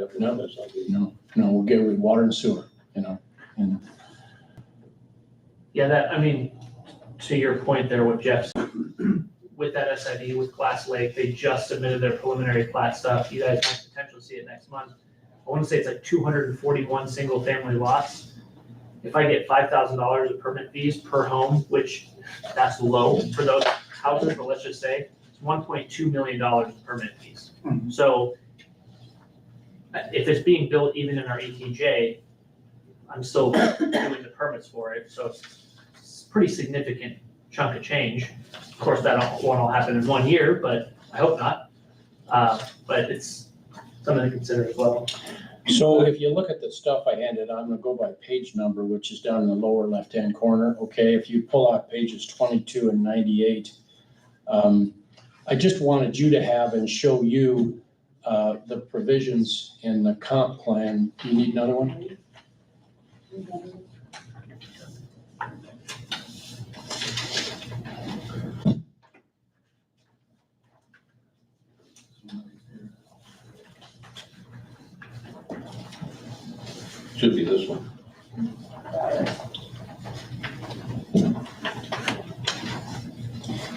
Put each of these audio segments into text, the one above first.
after No. that's not good. No, we'll get with water and sewer, and Yeah, that, I mean, to your point there, what Jeff said, with that SID, with Glass Lake, they just submitted their preliminary plat stuff. You guys might potentially see it next month. I want to say it's like 241 single-family lots. If I get $5,000 of permit fees per home, which that's low for those houses, but let's just say it's $1.2 million in permit fees. So if it's being built even in our ETJ, I'm still doing the permits for it, so it's a pretty significant chunk of change. Of course, that won't all happen in 1 year, but I hope not. But it's something to consider as well. so if you look at the stuff I handed, I'm gonna go by page number, which is down in the lower left-hand corner, okay? If you pull out pages 22 and 98, I just wanted you to have and show you the provisions in the comp plan. Do you need another one? Should be this one.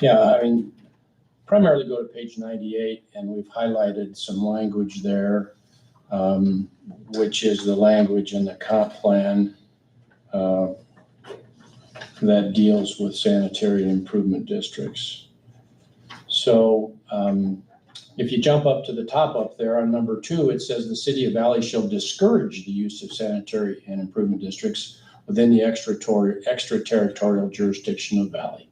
Yeah, I mean, primarily go to page 98, and we've highlighted some language there, which is the language in the comp plan that deals with sanitary improvement districts. So if you jump up to the top up there on number 2, it says the city of Valley shall discourage the use of sanitary and improvement districts within the extraterritorial jurisdiction of Valley.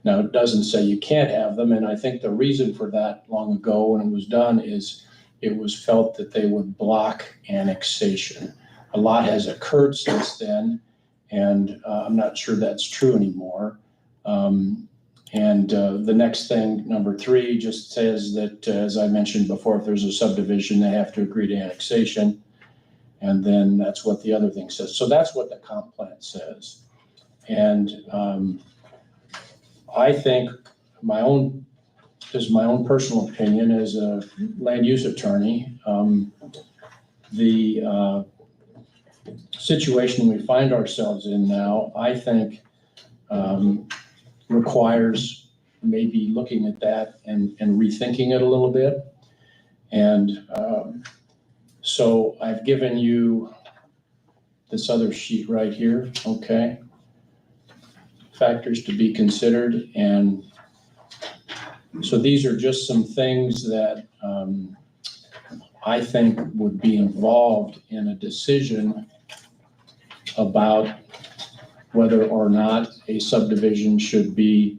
Now, it doesn't say you can't have them, and I think the reason for that long ago when it was done is it was felt that they would block annexation. A lot has occurred since then, and I'm not sure that's true anymore. The next thing, number 3, just says that, as I mentioned before, if there's a subdivision, they have to agree to annexation. And then that's what the other thing says. So that's what the comp plan says. And I think my own personal opinion as a land use attorney, the situation we find ourselves in now, I think requires maybe looking at that and rethinking it a little bit. And so I've given you this other sheet right here, okay? Factors to be considered. And so these are just some things that I think would be involved in a decision about whether or not a subdivision should be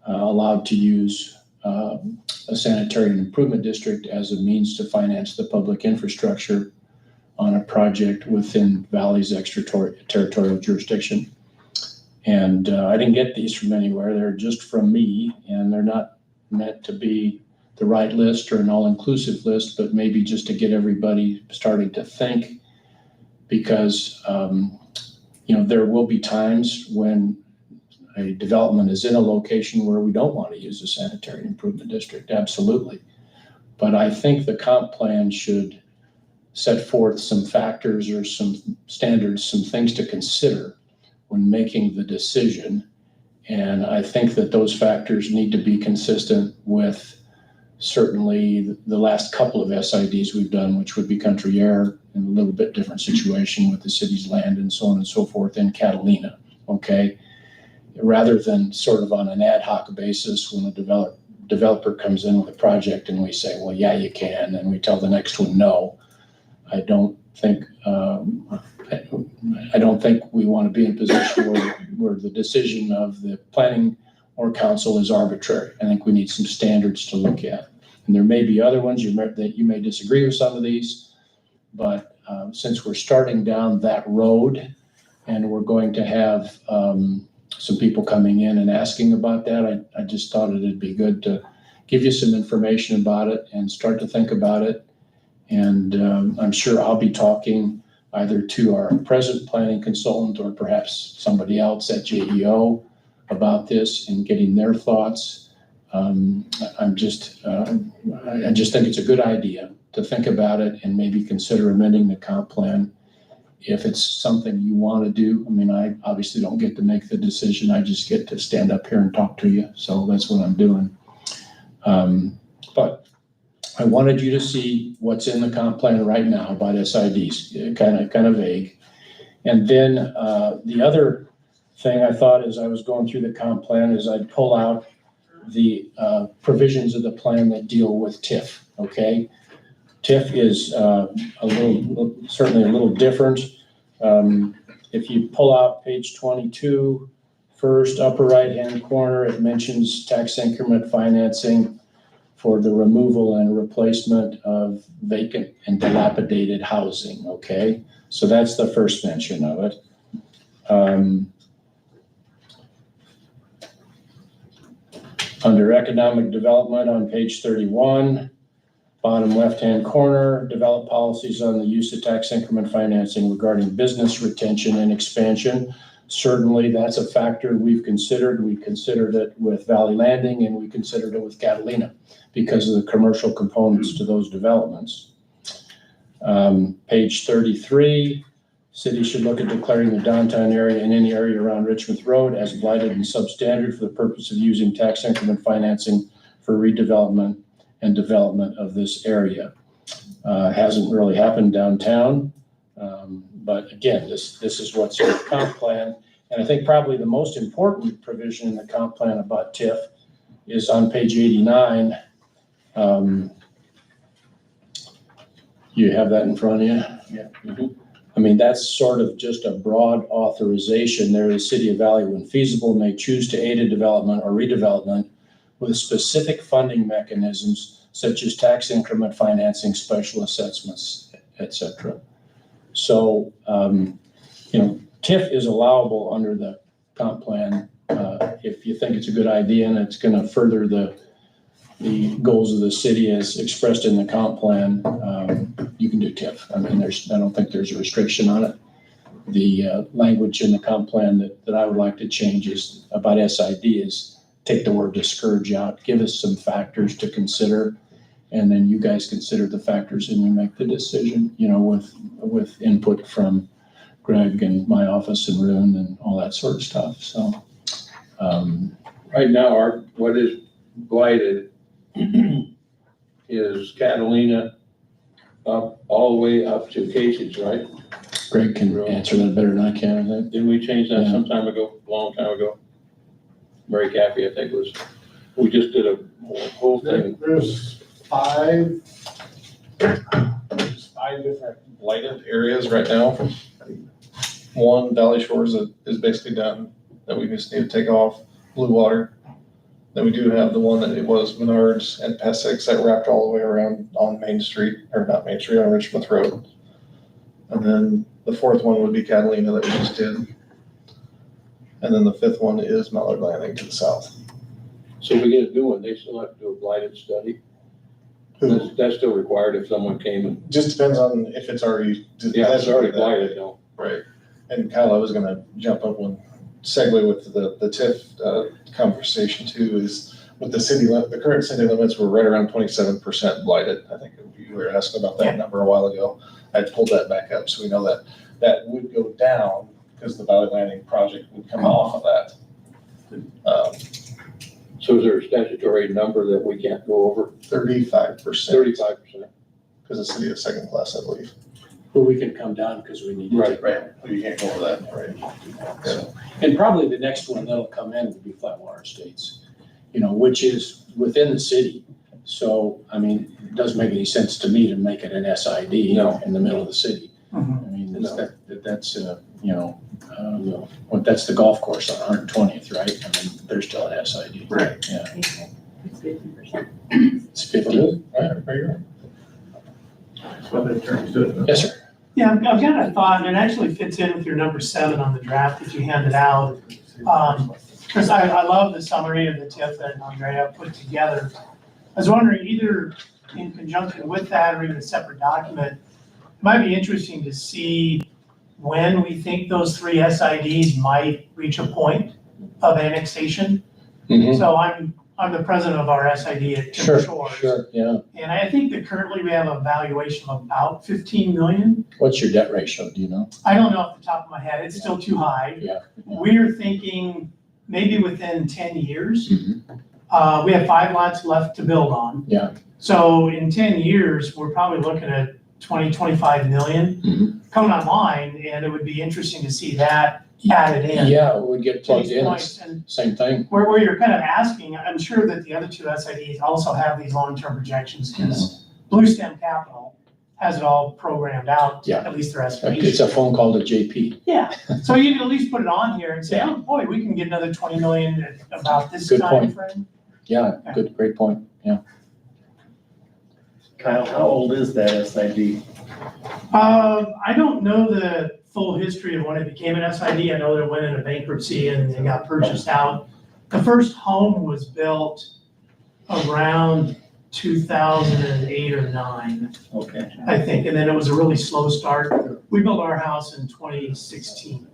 allowed to use a sanitary and improvement district as a means to finance the public infrastructure on a project within Valley's extraterritorial jurisdiction. And I didn't get these from anywhere. They're just from me, and they're not meant to be the right list or an all-inclusive list, but maybe just to get everybody starting to think, because there will be times when a development is in a location where we don't want to use a sanitary improvement district, absolutely. But I think the comp plan should set forth some factors or some standards, some things to consider when making the decision. And I think that those factors need to be consistent with certainly the last couple of SIDs we've done, which would be Country Air, in a little bit different situation with the city's land and so on and so forth in Catalina, okay? Rather than sort of on an ad hoc basis when a developer comes in with a project and we say, well, yeah, you can, and we tell the next one no. I don't think we want to be in a position where the decision of the planning or council is arbitrary. I think we need some standards to look at. And there may be other ones that you may disagree with some of these, but since we're starting down that road and we're going to have some people coming in and asking about that, I just thought it'd be good to give you some information about it and start to think about it. And I'm sure I'll be talking either to our present planning consultant or perhaps somebody else at JEO about this and getting their thoughts. I just think it's a good idea. to think about it and maybe consider amending the comp plan if it's something you want to do. I mean, I obviously don't get to make the decision. I just get to stand up here and talk to you. So that's what I'm doing. But I wanted you to see what's in the comp plan right now about SIDs, kind of vague. And then the other thing I thought as I was going through the comp plan is I'd pull out the provisions of the plan that deal with TIF, okay? TIF is certainly a little different. If you pull out page 22, first upper right-hand corner, it mentions tax increment financing for the removal and replacement of vacant and dilapidated housing, okay? So that's the first mention of it. Under economic development on page 31, bottom left-hand corner, develop policies on the use of tax increment financing regarding business retention and expansion. Certainly that's a factor we've considered. We considered it with Valley Landing and we considered it with Catalina because of the commercial components to those developments. Page 33, city should look at declaring the downtown area and any area around Richmond Road as blighted and substandard for the purpose of using tax increment financing for redevelopment and development of this area. Hasn't really happened downtown, but again, this is what's in the comp plan. And I think probably the most important provision in the comp plan about TIF is on page 89. You have that in front of you? Yeah. Mm-hmm. I mean, that's sort of just a broad authorization there. The city of Valley, when feasible, may choose to aid a development or redevelopment with specific funding mechanisms such as tax increment financing, special assessments, et cetera. So, TIF is allowable under the comp plan if you think it's a good idea and it's going to further the goals of the city as expressed in the comp plan. You can do TIF. I mean, I don't think there's a restriction on it. The language in the comp plan that I would like to change is about SID is take the word discourage out, give us some factors to consider, and then you guys consider the factors and you make the decision, with input from Greg and my office and Rune and all that sort of stuff. So Right now, what is blighted is Catalina up, all the way up to Casey's, right? Greg can answer that better than I can, I think. Didn't we change that Yeah. some time ago, a long time ago? Murray Caffey, I think it was, we just did a whole thing. There's five different blighted areas right now. One, Valley Shores is basically done, that we just need to take off. Blue Water. Then we do have the one that it was Menards and Essex that wrapped all the way around on Main Street, or not Main Street, on Richmond Road. And then the fourth one would be Catalina that we just did. And then the fifth one is Mallard Landing to the south. So we get a new one, they still have to do a blighted study? That's still required if someone came and, Just depends on if it's already. yeah, it's already blighted though. Right. And Kyle, I was gonna jump up and segue with the TIF conversation too, is with the city, the current city limits were right around 27% blighted. I think you were asking about that number a while ago. I pulled that back up, so we know that would go down because the Valley Landing project would come off of that. So is there a statutory number that we can't go over? 35%. 35%. Because the city is second class, I believe. But we can come down because we need to. Right. You can't go over that, right? So, and probably the next one that'll come in will be Flatwater Estates, which is within the city. So, I mean, it doesn't make any sense to me to make it an SID No. in the middle of the city. Mhm. I mean, No. that's that's the golf course on 120th, right? I mean, there's still an SID. Right. Yeah, It's 50%. it's 50. Right. Yes, sir. Yeah, I've got a thought, and it actually fits in with your number 7 on the draft that you handed out. Because I love the summary of the TIF that Andrea put together. I was wondering, either in conjunction with that or even a separate document, it might be interesting to see when we think those 3 SIDs might reach a point of annexation. Mhm. So I'm I'm the president of our SID at Sure, Timber Shores. sure, yeah. And I think that currently we have a valuation of about 15 million. What's your debt ratio, do you know? I don't know off the top of my head, it's still too high. Yeah. We're thinking maybe within 10 years. Mhm. We have 5 lots left to build on. Yeah. So in 10 years, we're probably looking at 20, 25 million Mhm. coming online, and it would be interesting to see that added in. Yeah, it would get To plugged these in, points. And same thing. where you're kind of asking, I'm sure that the other two SIDs also have these long-term projections, because Blue Stem Capital has it all programmed out, Yeah. at least their It's estimation. a phone call to JP. Yeah, so you can at least put it on here and say, Yeah. oh, boy, we can get another 20 million at about this Good time point. frame. Yeah, good, great point, yeah. Kyle, how old is that SID? I don't know the full history of when it became an SID. I know that it went into bankruptcy and got purchased out. The first home was built around 2008 or 9, Okay. I think, and then it was a really slow start. We built our house in 2016.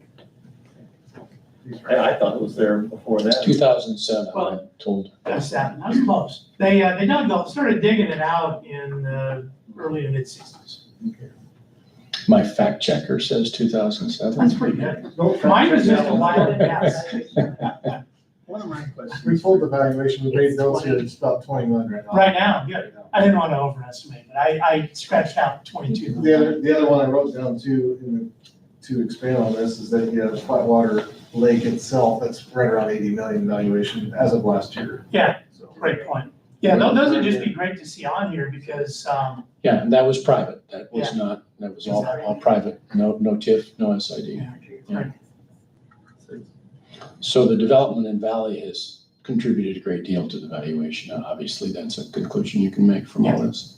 I thought it was there before that. 2007, I Well- told. That's that, that was close. They started digging it out in early to mid-60s. My fact checker says 2007. That's pretty good. Mine was just a wild guess. One of my questions. We told the valuation, we made those here, it's about 20 million right now. Right now, good. I didn't want to overestimate, but I scratched out 22. The other one I wrote down too, to expand on this, is that you have Flatwater Lake itself, that's right around 80 million valuation as of last year. Yeah, So- great point. Yeah, those would just be great to see on here because, Yeah, and that was private. That was Yeah. not, that was all private. No TIF, no SID. right. So the development in Valley has contributed a great deal to the valuation. Obviously, that's a conclusion you can make from all this.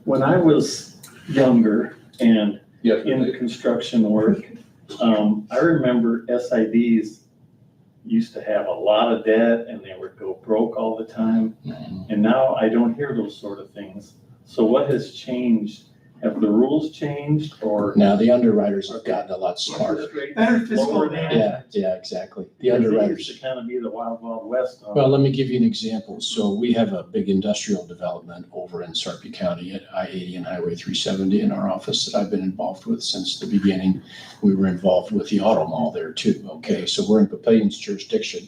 When I was younger and Yes, in the construction work, I remember SIDs used to have a lot of debt and they would go broke all the time. Mhm. And now I don't hear those sort of things. So what has changed? Have the rules changed or? Now, the underwriters have gotten a lot smarter. Better fiscal Lower down. management. Yeah, exactly. The Because it underwriters. used to kind of be the wild, wild west. Well, let me give you an example. So we have a big industrial development over in Sarpy County at I-80 and Highway 370 in our office that I've been involved with since the beginning. We were involved with the auto mall there too, okay? So we're in Papilion's jurisdiction.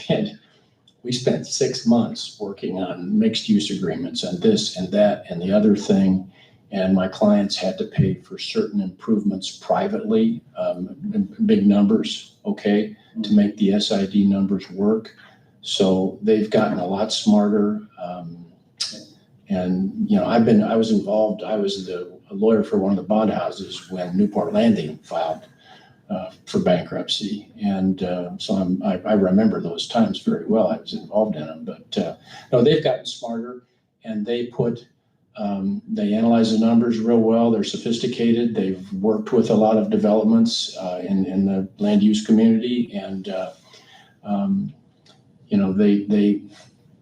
And we spent 6 months working on mixed use agreements and this and that and the other thing. And my clients had to pay for certain improvements privately, in big numbers, okay, to make the SID numbers work. So they've gotten a lot smarter. And, you know, I was involved, I was a lawyer for one of the bond houses when Newport Landing filed for bankruptcy. And so I remember those times very well. I was involved in them. But no, they've gotten smarter and they analyze the numbers real well. They're sophisticated. They've worked with a lot of developments in the land use community, and you know, they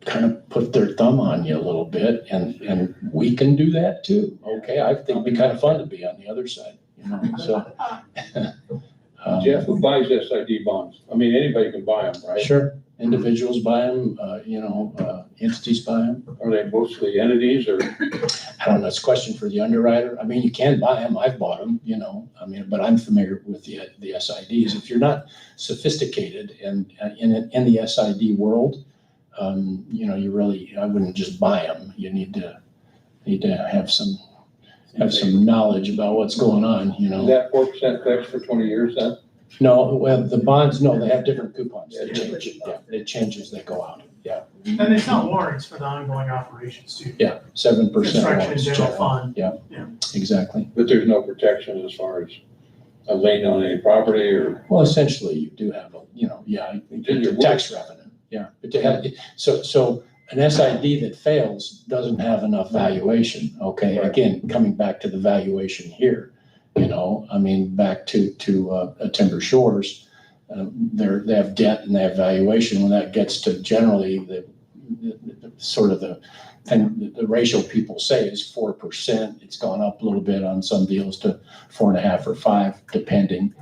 kind of put their thumb on you a little bit, and we can do that too. Okay, I think it'd be kind of fun to be on the other side, you know. So Jeff, who buys SID bonds? I mean, anybody can buy them, right? sure, individuals buy them, you know, entities buy them. Are they mostly entities or? I don't know, it's a question for the underwriter. I mean, you can buy them, I've bought them, you know, I mean, but I'm familiar with the SIDs. If you're not sophisticated and in the SID world, you know, I wouldn't just buy them. You need to have some knowledge about what's going on, you Is know. that 4% fixed for 20 years then? No, well, the bonds, no, they have different coupons. They change, yeah, it changes, they go out, yeah, And they sell warrants for the ongoing operations too. yeah, 7%. Construction warrants, general general. fund. Yeah, Yeah. exactly. But there's no protection as far as a lien on any property or? Well, essentially, you do have tax revenue, yeah. But to have, so an SID that fails doesn't have enough valuation, okay? Right. Again, coming back to the valuation here, you know, I mean, back to Timber Shores, they have debt and they have valuation. When that gets to generally the sort of the thing, the ratio people say is 4%. It's gone up a little bit on some deals to 4.5 or 5, depending.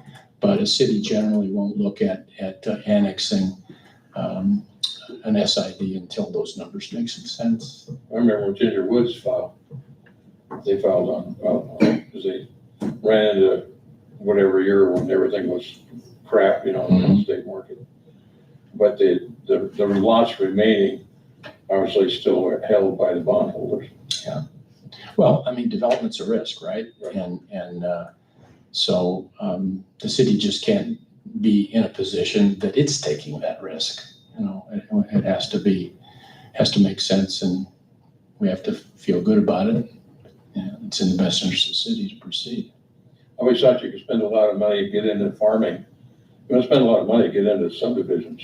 But a city generally won't look at annexing an SID until those numbers make some sense. I remember when Ginger Woods filed, they filed on, because they ran into whatever year when everything was crap, in the state market. But the lots remaining, obviously still held by the bondholders. Well, I mean, development's a risk, right? Right. And so the city just can't be in a position that it's taking that risk. It has to make sense, and we have to feel good about it. And it's in the best interest of the city to proceed. I always thought you could spend a lot of money to get into farming. You don't spend a lot of money to get into subdivisions.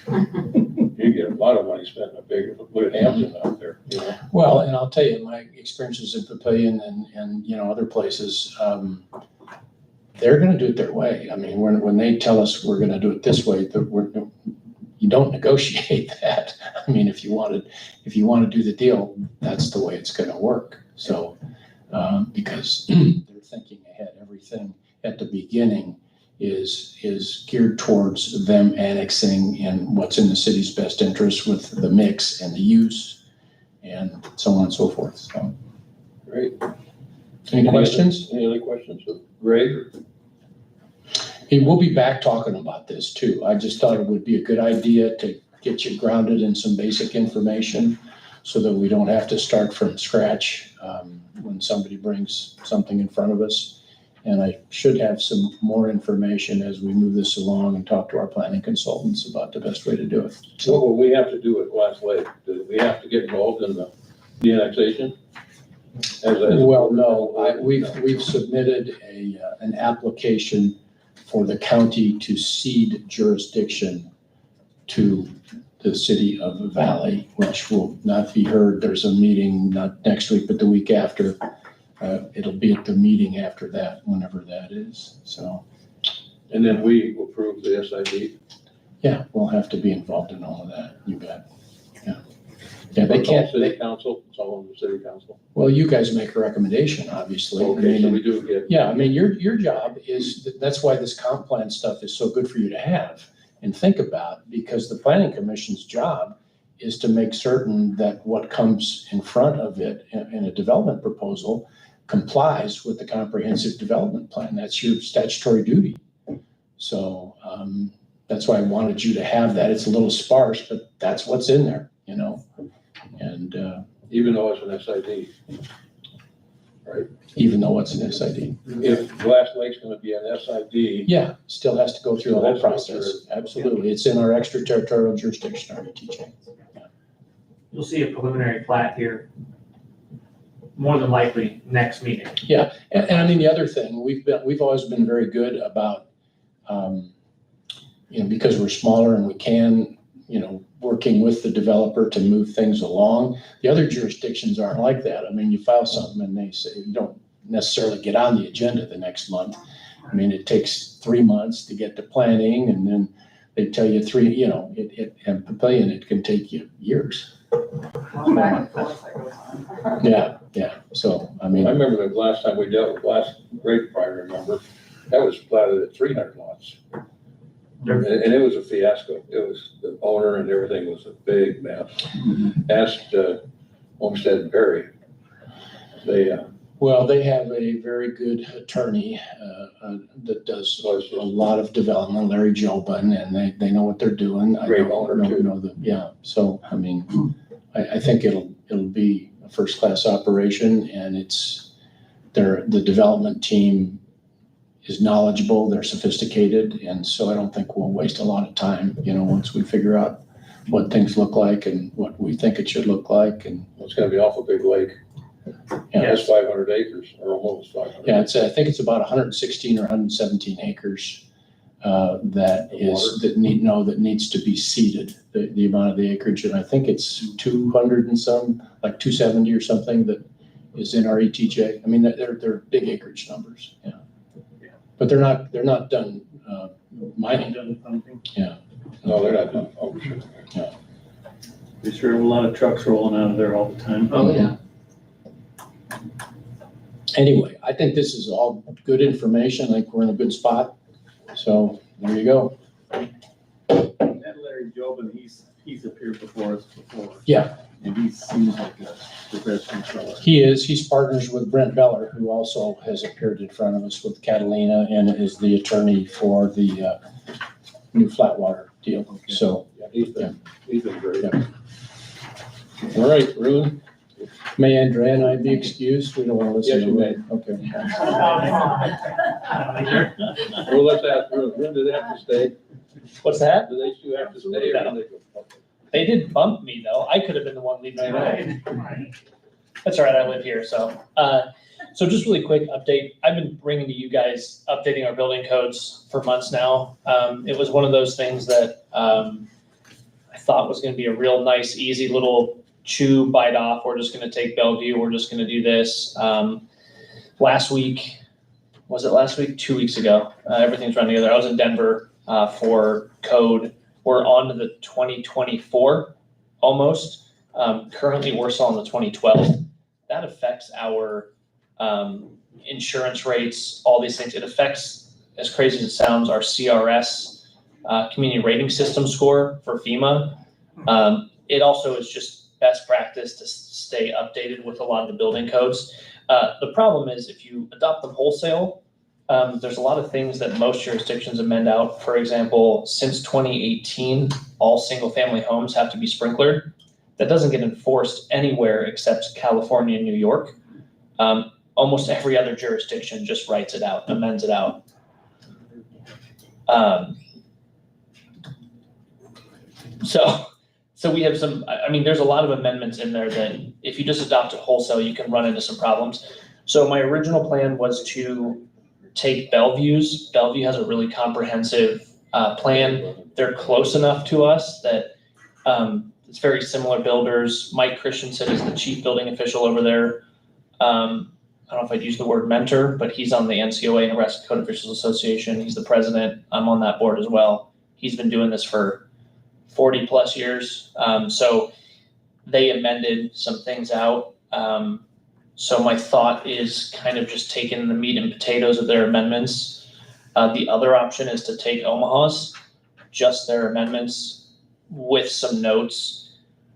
You get a lot of money spent in a big, look at Hampton out there, Well, and I'll tell you, my experiences in Papillion and other places, they're gonna do it their way. I mean, when they tell us we're gonna do it this way, you don't negotiate that. I mean, if you want to do the deal, that's the way it's gonna work. So, because they're thinking ahead, everything at the beginning is geared towards them annexing and what's in the city's best interest with the mix and the use and so on and so forth. So, Great. any questions? Any other questions of Greg? Hey, we'll be back talking about this too. I just thought it would be a good idea to get you grounded in some basic information so that we don't have to start from scratch when somebody brings something in front of us. And I should have some more information as we move this along and talk to our planning consultants about the best way to do it. What will we have to do with Glass Lake? Do we have to get involved in the annexation? Well, no, we've submitted an application for the county to cede jurisdiction to the city of Valley, which will not be heard. There's a meeting, not next week, but the week after. It'll be at the meeting after that, whenever that is. So, And then we approve the SID? yeah, we'll have to be involved in all of that. You bet. Yeah. Yeah, they It's all can't, City council, it's all on the city council. well, you guys make a recommendation, obviously. I Okay, mean, so we do get, yeah, I mean, your job is, that's why this comp plan stuff is so good for you to have and think about, because the planning commission's job is to make certain that what comes in front of it in a development proposal complies with the comprehensive development plan. That's your statutory duty. So that's why I wanted you to have that. It's a little sparse, but that's what's in there, and even though it's an SID. even though it's an SID. If Glass Lake's gonna be an SID, Yeah, still has to go through the whole Has to go process. through. Absolutely. It's in our extraterritorial jurisdiction, our ETJ. You'll see a preliminary plat here, more than likely next meeting. Yeah, and I mean, the other thing, we've always been very good about, because we're smaller and we can, working with the developer to move things along. The other jurisdictions aren't like that. I mean, you file something and they say, you don't necessarily get on the agenda the next month. I mean, it takes 3 months to get to planning, and then they tell you and Papillion, it can take you years. Yeah, so, I I mean, remember the last time we dealt with Glass Lake, if I remember, that was platted at 300 lots. And it was a fiasco. It was, the owner and everything was a big mess. Asked Homestead and Perry. well, they have a very good attorney that does a lot of development, Larry Jobin, and they know what they're doing. I Great don't owner, too. know so, I mean, I think it'll be a first-class operation, and the development team is knowledgeable, they're sophisticated, and so I don't think we'll waste a lot of time, once we figure out what things look like and what we think it should look like, and It's gonna be awful big lake. yeah, That's 500 acres, or almost 500. yeah, I think it's about 116 or 117 acres that needs to be seeded, the amount of the acreage, and I think it's 200 and some, like 270 or something that is in our ETJ. I mean, they're big acreage numbers, yeah. But they're not done mining. No, they're not done. Oh, sure. We sure have a lot of trucks rolling out of there all the time. Oh, yeah. Anyway, I think this is all good information. I think we're in a good spot. So there you go. That Larry Gary Job, and he's appeared before us before. Yeah. And he seems like a professional fellow. He's partners with Brent Beller, who also has appeared in front of us with Catalina and is the attorney for the new Flatwater deal. So, Yeah, he's been great. Yeah. All right, Ruben, may Andrea and I be excused? We don't want to listen Yes, to you may. it. Okay. Well, let's ask, Ruben, do they have to stay? What's that? Do they still have to stay or do they go? They did bump me though. I could have been the one leaving. That's all right. I live here, so. So just really quick update. I've been bringing to you guys, updating our building codes for months now. It was one of those things that I thought was going to be a real nice, easy little chew, bite off. We're just going to take Bellevue. We're just going to do this. Last week, was it last week? 2 weeks ago. Everything's running together. I was in Denver for code. We're on to the 2024 almost. Currently, we're still on the 2012. That affects our insurance rates, all these things. It affects, as crazy as it sounds, our CRS, community rating system score for FEMA. It also is just best practice to stay updated with a lot of the building codes. The problem is if you adopt them wholesale, there's a lot of things that most jurisdictions amend out. For example, since 2018, all single-family homes have to be sprinklered. That doesn't get enforced anywhere except California and New York. Almost every other jurisdiction just writes it out, amends it out. So we have some, I mean, there's a lot of amendments in there that if you just adopt it wholesale, you can run into some problems. So my original plan was to take Bellevue's. Bellevue has a really comprehensive plan. They're close enough to us that it's very similar builders. Mike Christensen is the chief building official over there. I don't know if I'd use the word mentor, but he's on the NCOA, Nebraska Code Officials Association. He's the president. I'm on that board as well. He's been doing this for 40 plus years. So they amended some things out. So my thought is kind of just taking the meat and potatoes of their amendments. The other option is to take Omaha's, just their amendments with some notes.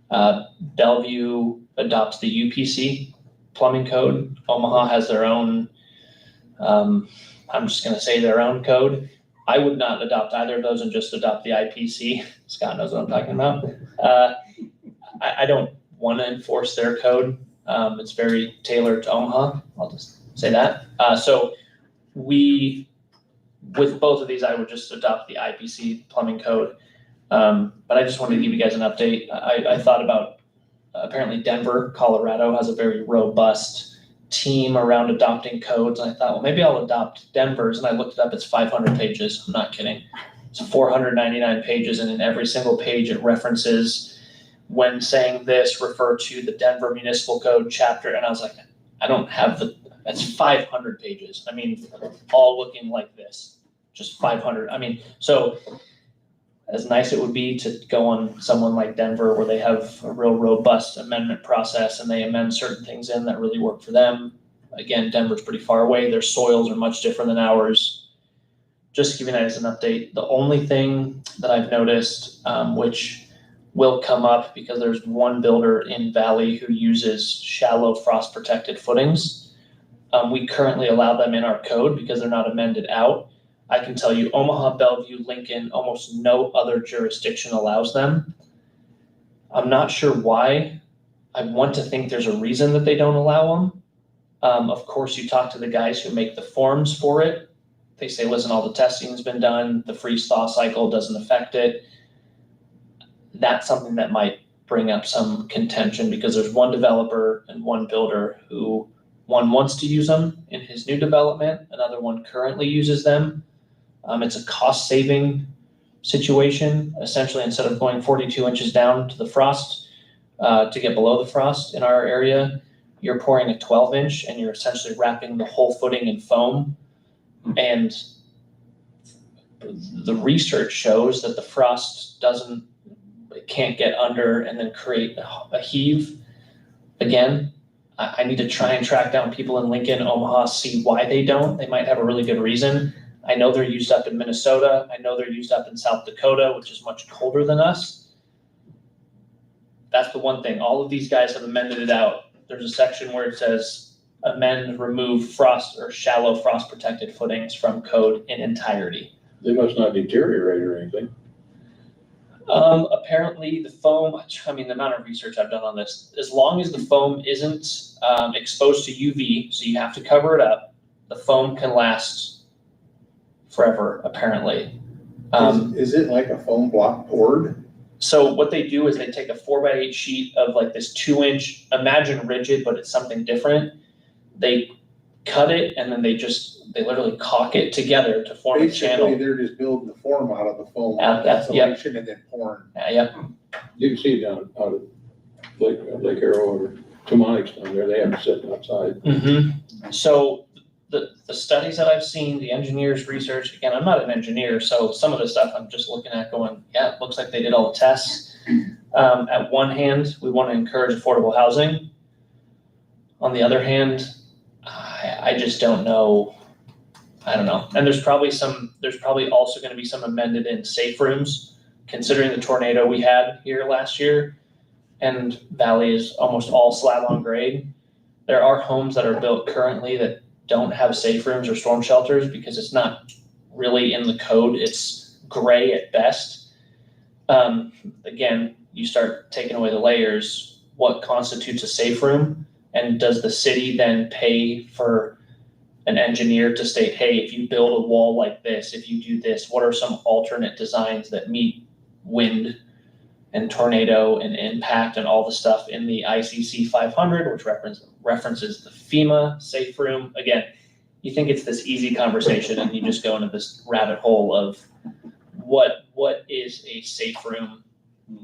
Bellevue adopts the UPC plumbing code. Omaha has their own, I'm just gonna say their own code. I would not adopt either of those and just adopt the IPC. Scott knows what I'm talking about. I don't want to enforce their code. It's very tailored to Omaha. I'll just say that. So with both of these, I would just adopt the IPC plumbing code. But I just wanted to give you guys an update. I thought about, apparently Denver, Colorado has a very robust team around adopting codes. And I thought, well, maybe I'll adopt Denver's. And I looked it up. It's 500 pages. I'm not kidding. It's 499 pages. And in every single page, it references when saying this, refer to the Denver Municipal Code chapter. And I was like, I don't have that's 500 pages. I mean, all looking like this, just 500. I mean, so as nice it would be to go on someone like Denver where they have a real robust amendment process and they amend certain things in that really work for them. Again, Denver's pretty far away. Their soils are much different than ours. Just giving that as an update. The only thing that I've noticed, which will come up because there's one builder in Valley who uses shallow frost protected footings. We currently allow them in our code because they're not amended out. I can tell you Omaha, Bellevue, Lincoln, almost no other jurisdiction allows them. I'm not sure why. I want to think there's a reason that they don't allow them. Of course, you talk to the guys who make the forms for it. They say, listen, all the testing's been done. The freeze-thaw cycle doesn't affect it. That's something that might bring up some contention because there's one developer and one builder who one wants to use them in his new development. Another one currently uses them. It's a cost saving situation. Essentially, instead of going 42 inches down to the frost, to get below the frost in our area, you're pouring a 12 inch and you're essentially wrapping the whole footing in foam. And the research shows that the frost can't get under and then create a heave. Again, I need to try and track down people in Lincoln, Omaha, see why they don't. They might have a really good reason. I know they're used up in Minnesota. I know they're used up in South Dakota, which is much colder than us. That's the one thing. All of these guys have amended it out. There's a section where it says amend, remove frost or shallow frost protected footings from code in entirety. They must not deteriorate or anything. Apparently the foam, I mean, the amount of research I've done on this, as long as the foam isn't exposed to UV, so you have to cover it up, the foam can last forever, apparently. Is it like a foam block poured? So what they do is they take a 4x8 sheet of like this 2-inch, imagine rigid, but it's something different. They cut it and then they literally caulk it together to form a channel. Basically, they're just building the form out of the foam Yeah, insulation and then pouring. Yep. You can see down out of Lake Arrow or Tumonix down there, they have it sitting outside. Mm-hmm. So the studies that I've seen, the engineers' research, again, I'm not an engineer, so some of the stuff I'm just looking at going, yeah, it looks like they did all the tests. At one hand, we want to encourage affordable housing. On the other hand, I just don't know. I don't know. And there's probably also going to be some amended in safe rooms, considering the tornado we had here last year. And Valley is almost all slab on grade. There are homes that are built currently that don't have safe rooms or storm shelters because it's not really in the code. It's gray at best. Again, you start taking away the layers. What constitutes a safe room? And does the city then pay for an engineer to state, hey, if you build a wall like this, if you do this, what are some alternate designs that meet wind and tornado and impact and all the stuff in the ICC 500, which references the FEMA safe room. Again, you think it's this easy conversation and you just go into this rabbit hole of what is a safe room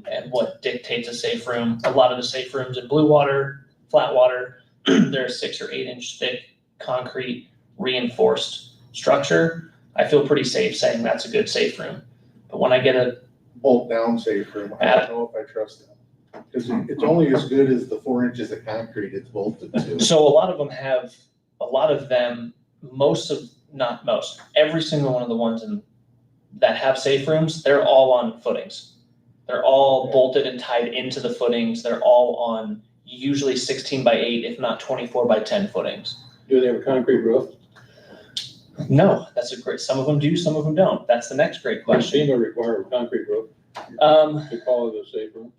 and what dictates a safe room. A lot of the safe rooms in blue water, flat water, they're 6 or 8 inch thick concrete reinforced structure. I feel pretty safe saying that's a good safe room. But when I get a Bolt down safe room, I don't know if I trust them. Because it's only as good as the 4 inches of concrete it's bolted to. So a lot of them, not most, every single one of the ones that have safe rooms, they're all on footings. They're all bolted and tied into the footings. They're all on usually 16 by 8, if not 24 by 10 footings. Do they have a concrete roof? No, some of them do, some of them don't. That's the next great question. FEMA require a concrete roof Um, to call it a safe room.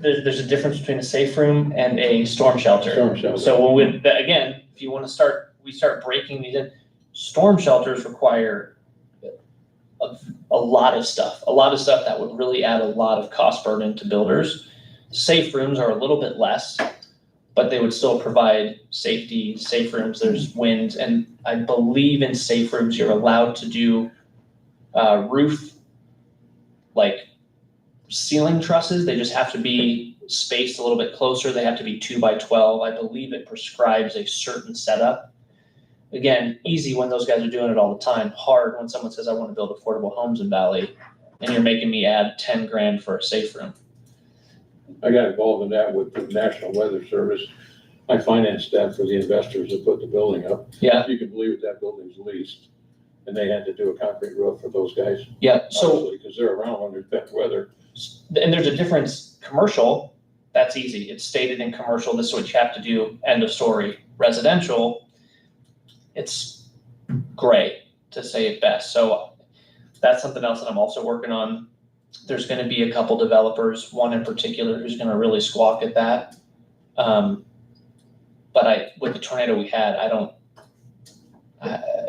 there's a difference between a safe room and a storm shelter. Storm shelter. So again, if you want to we start breaking these in. Storm shelters require a lot of stuff that would really add a lot of cost burden to builders. Safe rooms are a little bit less, but they would still provide safety. Safe rooms, there's wind, and I believe in safe rooms, you're allowed to do roof, like ceiling trusses. They just have to be spaced a little bit closer. They have to be 2 by 12. I believe it prescribes a certain setup. Again, easy when those guys are doing it all the time. Hard when someone says, I want to build affordable homes in Valley, and you're making me add 10 grand for a safe room. I got involved in that with the National Weather Service. I financed that for the investors that put the building up. Yeah. You can believe that building's leased, and they had to do a concrete roof for those guys. Yeah, so, Because they're around when there's bad weather. and there's a difference. Commercial, that's easy. It's stated in commercial, this is what you have to do, end of story. Residential, it's gray, to say it best. So that's something else that I'm also working on. There's gonna be a couple developers, one in particular who's gonna really squawk at that. But with the tornado we had,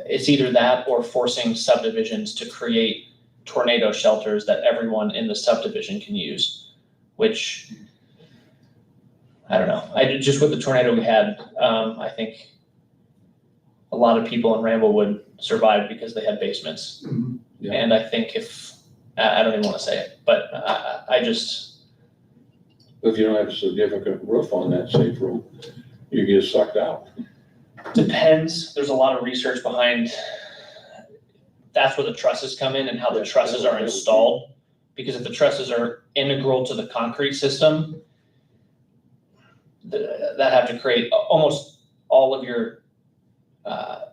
it's either that or forcing subdivisions to create tornado shelters that everyone in the subdivision can use, which, I don't know. Just with the tornado we had, I think a lot of people in Ramblewood survived because they had basements. Yeah. And I think I don't even want to say it, but I just, If you don't have a significant roof on that safe room, you get sucked out. depends. There's a lot of research behind, that's where the trusses come in and how the trusses are installed. Because if the trusses are integral to the concrete system, that have to create almost all of your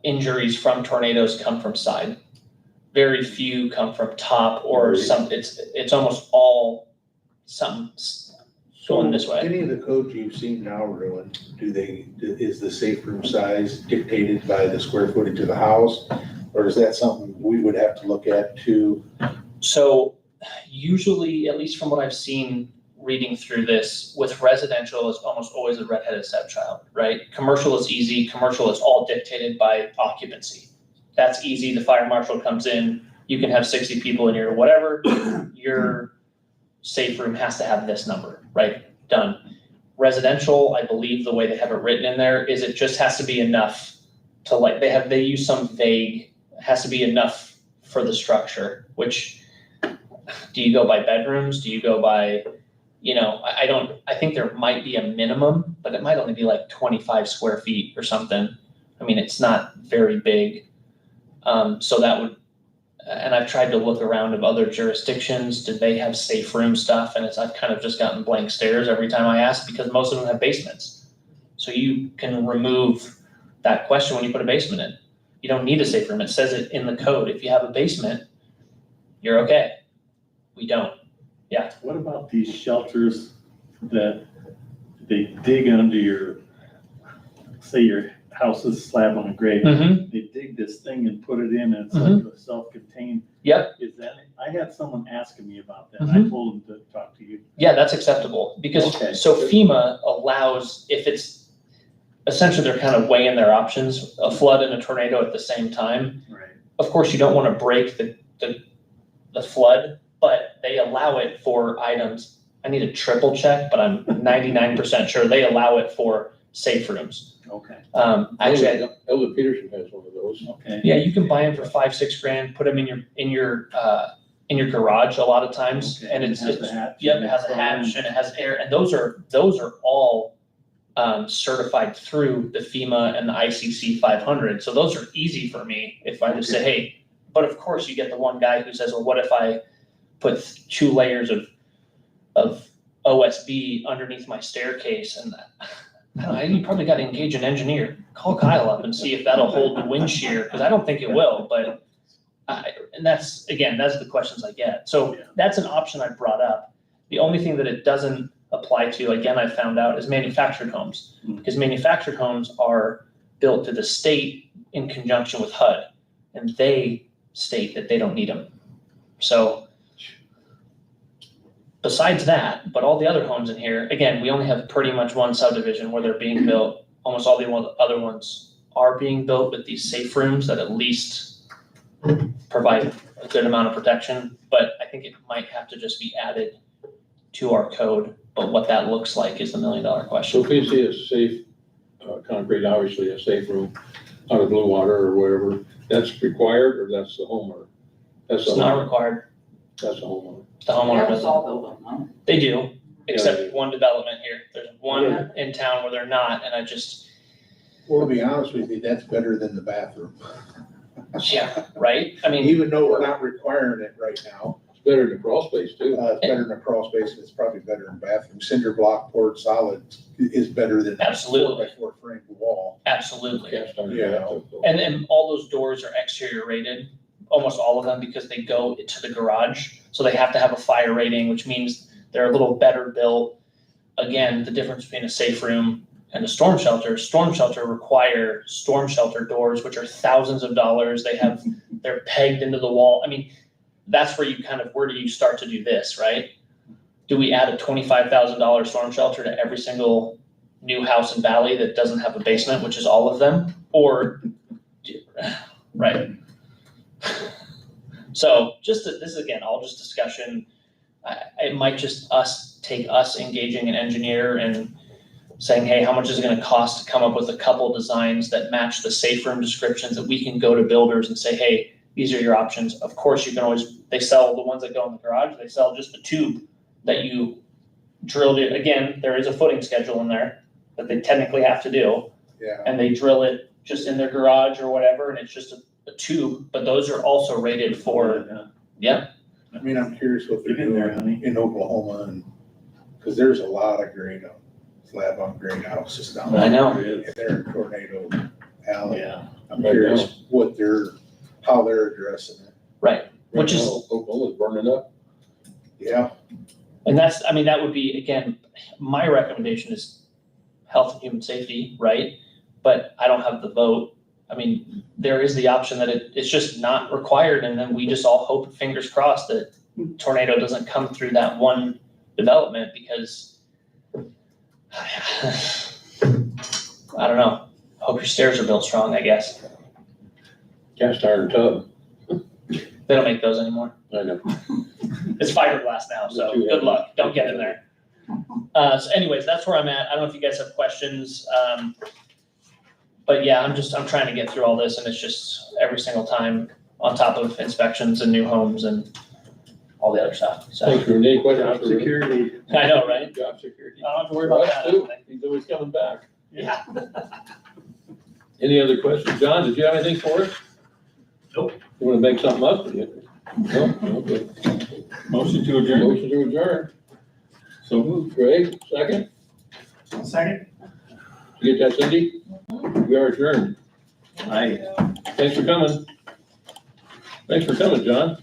injuries from tornadoes come from side. Very few come from top or some, it's almost all something going this way. Any of the codes you've seen now, Ruin, is the safe room size dictated by the square footage of the house? Or is that something we would have to look at too? So usually, at least from what I've seen reading through this, with residential is almost always a redheaded stepchild, right? Commercial is easy. Commercial is all dictated by occupancy. That's easy. The fire marshal comes in, you can have 60 people in your whatever, your safe room has to have this number, right? Done. Residential, I believe the way they have it written in there is it just has to be enough to like, they use some vague, has to be enough for the structure, which do you go by bedrooms? Do you go by, I think there might be a minimum, but it might only be like 25 square feet or something. I mean, it's not very big. So that would, and I've tried to look around of other jurisdictions, did they have safe room stuff? And I've kind of just gotten blank stares every time I ask because most of them have basements. So you can remove that question when you put a basement in. You don't need a safe room. It says it in the code. If you have a basement, you're okay. We don't. Yeah. What about these shelters that they dig under your, say your house is slab on a grade? Mm-hmm. They dig this thing and put it in and it's like a self-contained. Yep. Is that, I had someone asking me about that. Mhm. I told them to talk to you. Yeah, that's acceptable because, Okay. so FEMA allows, if it's, essentially they're kind of weighing their options, a flood and a tornado at the same time. Right. Of course, you don't want to break the flood, but they allow it for items. I need a triple check, but I'm 99% sure they allow it for safe rooms. Okay. Actually, Elder Peterson has one of those. Okay. yeah, you can buy them for $5-6 grand, put them in your garage a lot of times, Okay. and It it's, has a hatch. yep, it has a hatch and it has air, and those are all certified through the FEMA and the ICC 500. So those are easy for me if I just say, hey, but of course you get the one guy who says, well, what if I put 2 layers of OSB underneath my staircase? And I don't know, you probably got to engage an engineer. Call Kyle up and see if that'll hold the wind shear, because I don't think it will, but and that's the questions I get. So Yeah. that's an option I brought up. The only thing that it doesn't apply to, again, I found out, is manufactured homes. Because manufactured homes are built to the state in conjunction with HUD, and they state that they don't need them. So besides that, but all the other homes in here, again, we only have pretty much one subdivision where they're being built. Almost all the other ones are being built with these safe rooms that at least provide a good amount of protection. But I think it might have to just be added to our code. But what that looks like is the $1 million question. So if you see a safe, concrete, obviously a safe room out of blue water or whatever, that's required or that's the homeowner? That's the It's not homeowner. required. That's the homeowner. The homeowner Yeah, it's doesn't. all built on them. They do, except Yeah. one development here. There's one Yeah. in town where they're not, and I just, Well, to be honest with you, that's better than the bathroom. yeah, right? I mean, Even though we're not requiring it right now, It's better than crawl space too. it's better than a crawl space, and it's probably better than bathroom. Cinder block poured solid is better than Absolutely. 4x4 framed wall. absolutely. Cast iron Yeah. bathtub. And all those doors are exterior rated, almost all of them, because they go to the garage. So they have to have a fire rating, which means they're a little better built. Again, the difference between a safe room and a storm shelter require storm shelter doors, which are thousands of dollars. They're pegged into the wall. I mean, that's where where do you start to do this, right? Do we add a $25,000 storm shelter to every single new house in Valley that doesn't have a basement, which is all of them? Or, right? So this is again, all just discussion. It might just take us engaging an engineer and saying, hey, how much is it gonna cost to come up with a couple designs that match the safe room descriptions that we can go to builders and say, hey, these are your options. Of course, you can always, they sell the ones that go in the garage, they sell just the tube that you drilled it. Again, there is a footing schedule in there that they technically have to do, Yeah. and they drill it just in their garage or whatever, and it's just a tube, but those are also rated for, yeah. I mean, I'm curious what they're Get in there, doing honey. in Oklahoma and, cause there's a lot of slab on grade houses down there. I know. There is. And they're in tornado Yeah. alley. Yeah. I'm curious how they're addressing it. Right, which is, Oklahoma's burning up. Yeah, and that's, I mean, that would be, again, my recommendation is health and human safety, right? But I don't have the vote. I mean, there is the option that it's just not required, and then we just all hope, fingers crossed, that tornado doesn't come through that one development, because I don't know, hope your stairs are built strong, I guess. Cast iron tub. They don't make those anymore. I know. It's fiberglass now, so Too good heavy. luck, don't get in there. So anyways, that's where I'm at. I don't know if you guys have questions. But yeah, I'm trying to get through all this, and it's just every single time on top of inspections and new homes and all the other stuff, so. Thanks, Rudy. Any questions? Job for Rudy? security. I know, right? Job security. I don't have to worry about that. I don't think. He's always coming back. Yeah. Any other questions? John, did you have anything for us? Nope. You wanna make something up? No? Okay. Motion to adjourn. Motion to adjourn. So moved. Greg, second? Second? You get that, Cindy? We are adjourned. Aye. Thanks for coming. Thanks for coming, John.